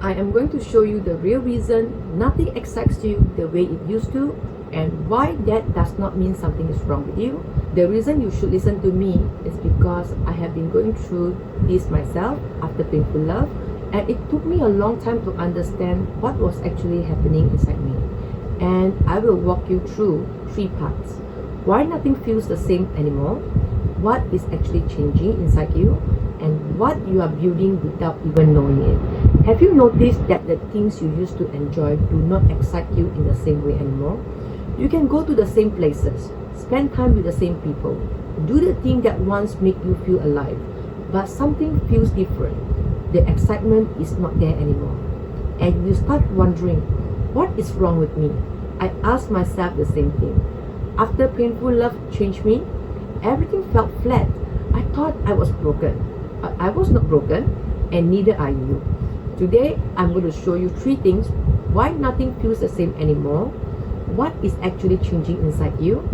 I am going to show you the real reason nothing excites you the way it used to, and why that does not mean something is wrong with you. The reason you should listen to me is because I have been going through this myself after painful love, and it took me a long time to understand what was actually happening inside me. And I will walk you through 3 parts. Why nothing feels the same anymore, what is actually changing inside you, and what you are building without even knowing it. Have you noticed that the things you used to enjoy do not excite you in the same way anymore? You can go to the same places, spend time with the same people, do the thing that once made you feel alive, but something feels different. The excitement is not there anymore. And you start wondering, what is wrong with me? I asked myself the same thing. After painful love changed me, everything felt flat. I thought I was broken, but I was not broken, and neither are you. Today, I'm going to show you 3 things why nothing feels the same anymore, what is actually changing inside you,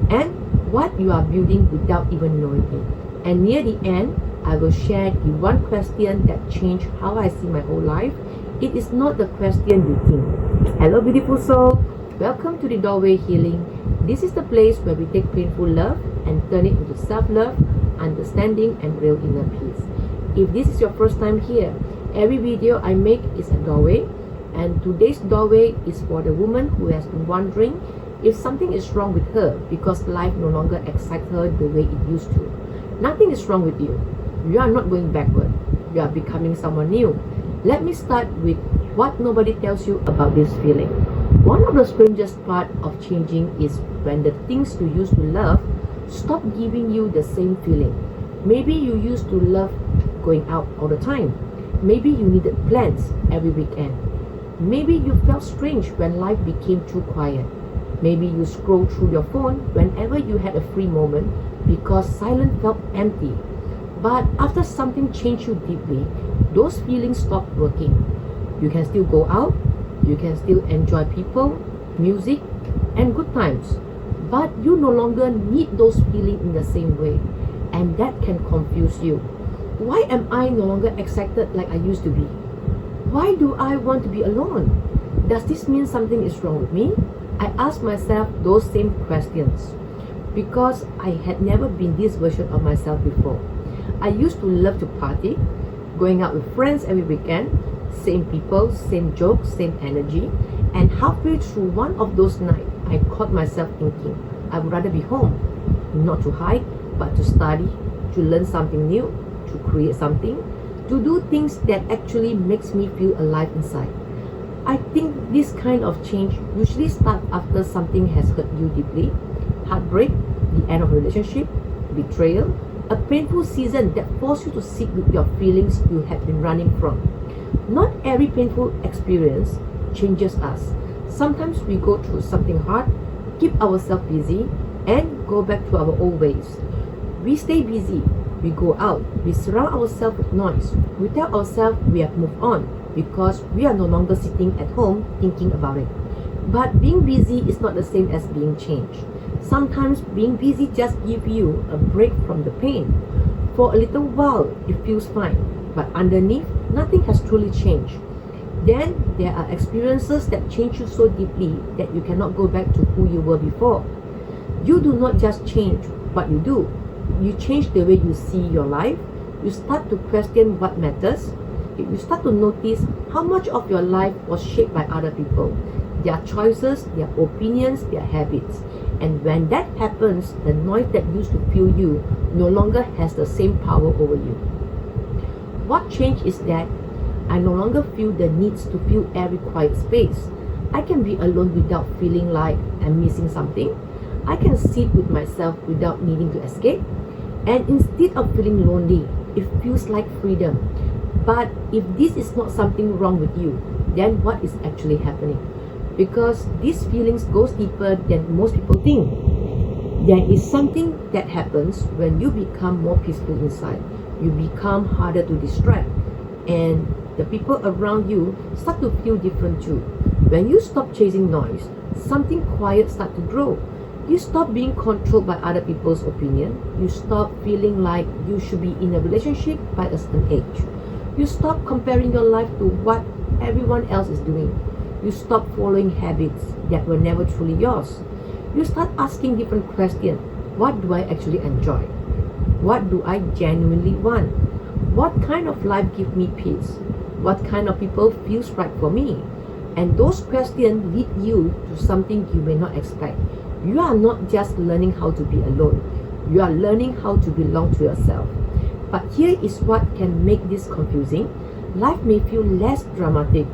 and what you are building without even knowing it. And near the end, I will share the one question that changed how I see my whole life. It is not the question you think. Hello, beautiful soul. Welcome to the Doorway Healing. This is the place where we take painful love and turn it into self-love, understanding, and real inner peace. If this is your first time here, every video I make is a doorway, and today's doorway is for the woman who has been wondering if something is wrong with her because life no longer excites her the way it used to. Nothing is wrong with you. You are not going backward. You are becoming someone new. Let me start with what nobody tells you about this feeling. One of the strangest part of changing is when the things you used to love stop giving you the same feeling. Maybe you used to love going out all the time. Maybe you needed plans every weekend. Maybe you felt strange when life became too quiet. Maybe you scrolled through your phone whenever you had a free moment because silence felt empty. But after something changed you deeply, those feelings stopped working. You can still go out, you can still enjoy people, music, and good times, but you no longer need those feelings in the same way, and that can confuse you. Why am I no longer excited like I used to be? Why do I want to be alone? Does this mean something is wrong with me? I asked myself those same questions because I had never been this version of myself before. I used to love to party, going out with friends every weekend, same people, same jokes, same energy, and halfway through one of those nights, I caught myself thinking, I would rather be home, not to hide, but to study, to learn something new, to create something, to do things that actually makes me feel alive inside. I think this kind of change usually starts after something has hurt you deeply. Heartbreak, the end of a relationship, betrayal, a painful season that forced you to sit with your feelings you had been running from. Not every painful experience changes us. Sometimes we go through something hard, keep ourselves busy, and go back to our old ways. We stay busy, we go out, we surround ourselves with noise. We tell ourselves we have moved on because we are no longer sitting at home thinking about it. But being busy is not the same as being changed. Sometimes being busy just gives you a break from the pain. For a little while, it feels fine, but underneath, nothing has truly changed. Then there are experiences that change you so deeply that you cannot go back to who you were before. You do not just change what you do. You change the way you see your life. You start to question what matters. You start to notice how much of your life was shaped by other people, their choices, their opinions, their habits. And when that happens, the noise that used to fill you no longer has the same power over you. What changed is that I no longer feel the needs to fill every quiet space. I can be alone without feeling like I'm missing something. I can sit with myself without needing to escape. And instead of feeling lonely, it feels like freedom. But if this is not something wrong with you, then what is actually happening? Because these feelings goes deeper than most people think. There is something that happens when you become more peaceful inside. You become harder to distract, and the people around you start to feel different too. When you stop chasing noise, something quiet starts to grow. You stop being controlled by other people's opinion. You stop feeling like you should be in a relationship by a certain age. You stop comparing your life to what everyone else is doing. You stop following habits that were never truly yours. You start asking different questions. What do I actually enjoy? What do I genuinely want? What kind of life gives me peace? What kind of people feels right for me? And those questions lead you to something you may not expect. You are not just learning how to be alone. You are learning how to belong to yourself. But here is what can make this confusing. Life may feel less dramatic.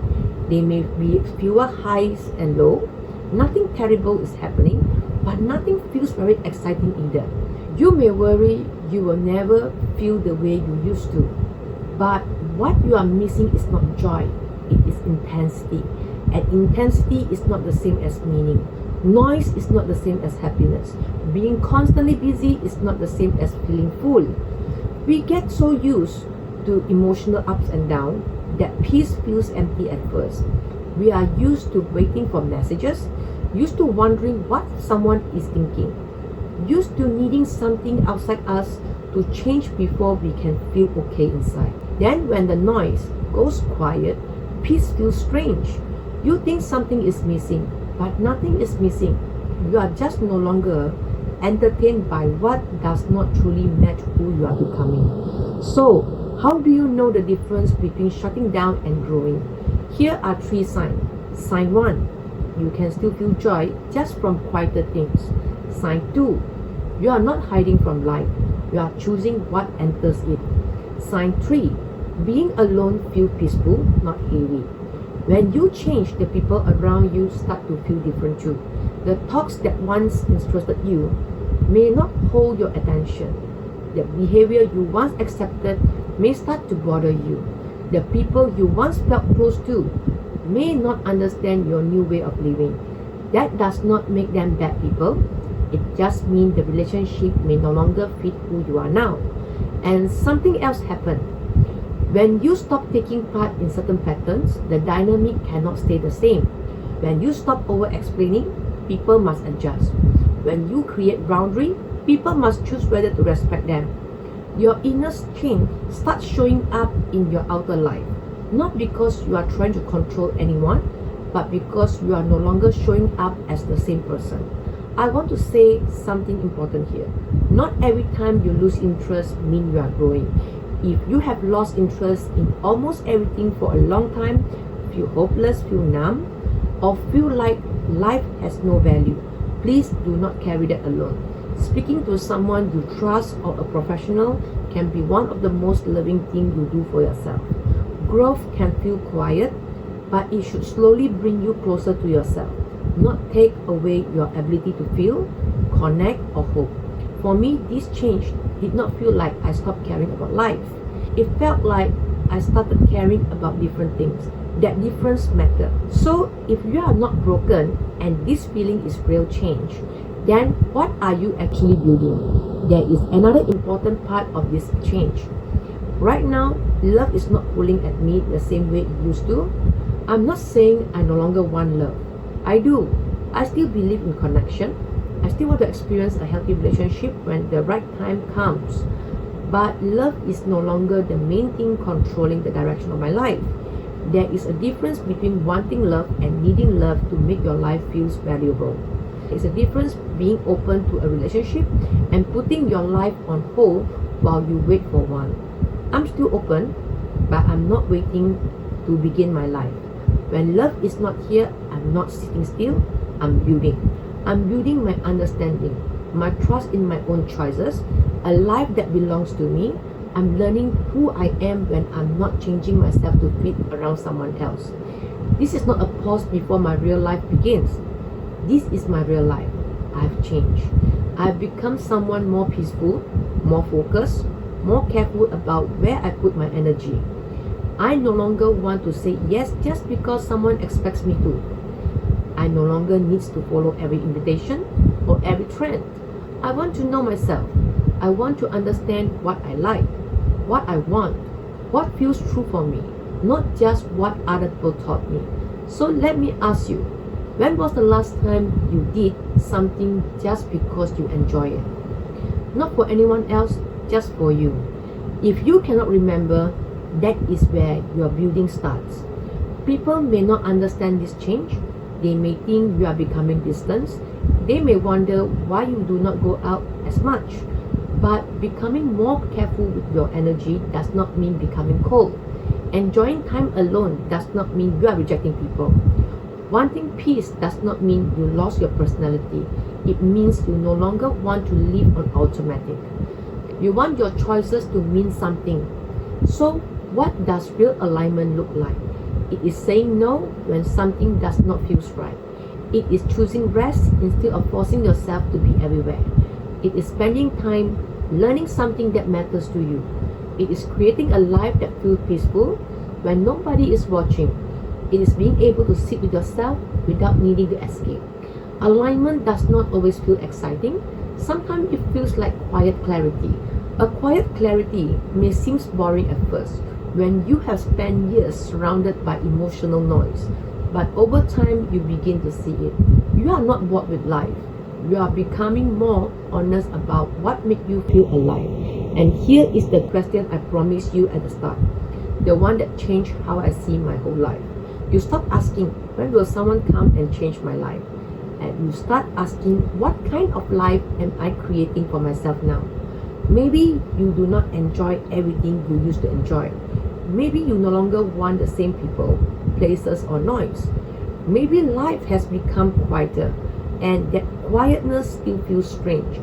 There may be fewer highs and lows. Nothing terrible is happening, but nothing feels very exciting either. You may worry you will never feel the way you used to. But what you are missing is not joy, it is intensity. And intensity is not the same as meaning. Noise is not the same as happiness. Being constantly busy is not the same as feeling full. We get so used to emotional ups and downs that peace feels empty at first. We are used to waiting for messages, used to wondering what someone is thinking, used to needing something outside us to change before we can feel okay inside. Then when the noise goes quiet, peace feels strange. You think something is missing, but nothing is missing. You are just no longer entertained by what does not truly match who you are becoming. So, how do you know the difference between shutting down and growing? Here are 3 signs. Sign 1, you can still feel joy just from quieter things. Sign 2, you are not hiding from life. You are choosing what enters it. Sign 3, being alone feels peaceful, not heavy. When you change, the people around you start to feel different too. The talks that once interested you may not hold your attention. The behavior you once accepted may start to bother you. The people you once felt close to may not understand your new way of living. That does not make them bad people. It just means the relationship may no longer fit who you are now. And something else happened. When you stop taking part in certain patterns, the dynamic cannot stay the same. When you stop over-explaining, people must adjust. When you create boundary, people must choose whether to respect them. Your inner change starts showing up in your outer life, not because you are trying to control anyone, but because you are no longer showing up as the same person. I want to say something important here. Not every time you lose interest means you are growing. If you have lost interest in almost everything for a long time, feel hopeless, feel numb, or feel like life has no value, please do not carry that alone. Speaking to someone you trust or a professional can be one of the most loving things you do for yourself. Growth can feel quiet, but it should slowly bring you closer to yourself, not take away your ability to feel, connect, or hope. For me, this change did not feel like I stopped caring about life. It felt like I started caring about different things. That difference matters. So, if you are not broken and this feeling is real change, then what are you actually building? There is another important part of this change. Right now, love is not pulling at me the same way it used to. I'm not saying I no longer want love. I do. I still believe in connection. I still want to experience a healthy relationship when the right time comes. But love is no longer the main thing controlling the direction of my life. There is a difference between wanting love and needing love to make your life feel valuable. There's a difference being open to a relationship and putting your life on hold while you wait for one. I'm still open, but I'm not waiting to begin my life. When love is not here, I'm not sitting still, I'm building. I'm building my understanding, my trust in my own choices, a life that belongs to me. I'm learning who I am when I'm not changing myself to fit around someone else. This is not a pause before my real life begins. This is my real life. I've changed. I've become someone more peaceful, more focused, more careful about where I put my energy. I no longer want to say yes just because someone expects me to. I no longer need to follow every invitation or every trend. I want to know myself. I want to understand what I like, what I want, what feels true for me, not just what other people taught me. So let me ask you, when was the last time you did something just because you enjoy it? Not for anyone else, just for you. If you cannot remember, that is where your building starts. People may not understand this change. They may think you are becoming distant. They may wonder why you do not go out as much. But becoming more careful with your energy does not mean becoming cold. Enjoying time alone does not mean you are rejecting people. Wanting peace does not mean you lost your personality. It means you no longer want to live on automatic. You want your choices to mean something. So, what does real alignment look like? It is saying no when something does not feel right. It is choosing rest instead of forcing yourself to be everywhere. It is spending time learning something that matters to you. It is creating a life that feels peaceful when nobody is watching. It is being able to sit with yourself without needing to escape. Alignment does not always feel exciting. Sometimes it feels like quiet clarity. A quiet clarity may seem boring at first when you have spent years surrounded by emotional noise. But over time, you begin to see it. You are not bored with life. You are becoming more honest about what makes you feel alive. And here is the question I promised you at the start. The one that changed how I see my whole life. You stop asking, when will someone come and change my life? And you start asking, what kind of life am I creating for myself now? Maybe you do not enjoy everything you used to enjoy. Maybe you no longer want the same people, places, or noise. Maybe life has become quieter, and that quietness still feels strange.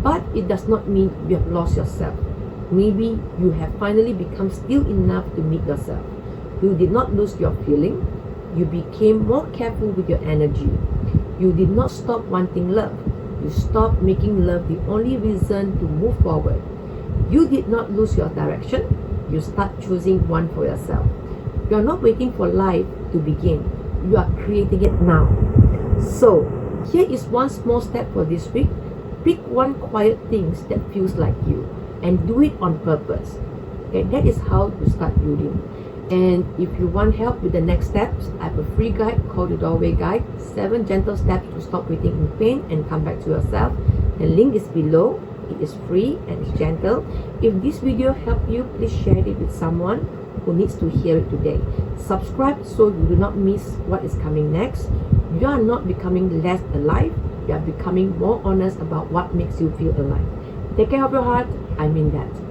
But it does not mean you have lost yourself. Maybe you have finally become still enough to meet yourself. You did not lose your feeling. You became more careful with your energy. You did not stop wanting love. You stopped making love the only reason to move forward. You did not lose your direction. You start choosing one for yourself. You are not waiting for life to begin. You are creating it now. So, here is one small step for this week. Pick one quiet thing that feels like you and do it on purpose. Okay, that is how you start building. And if you want help with the next steps, I have a free guide called the Doorway Guide, 7 gentle steps to stop waiting in pain and come back to yourself. The link is below. It is free and it's gentle. If this video helped you, please share it with someone who needs to hear it today. Subscribe so you do not miss what is coming next. You are not becoming less alive. You are becoming more honest about what makes you feel alive. Take care of your heart. I mean that.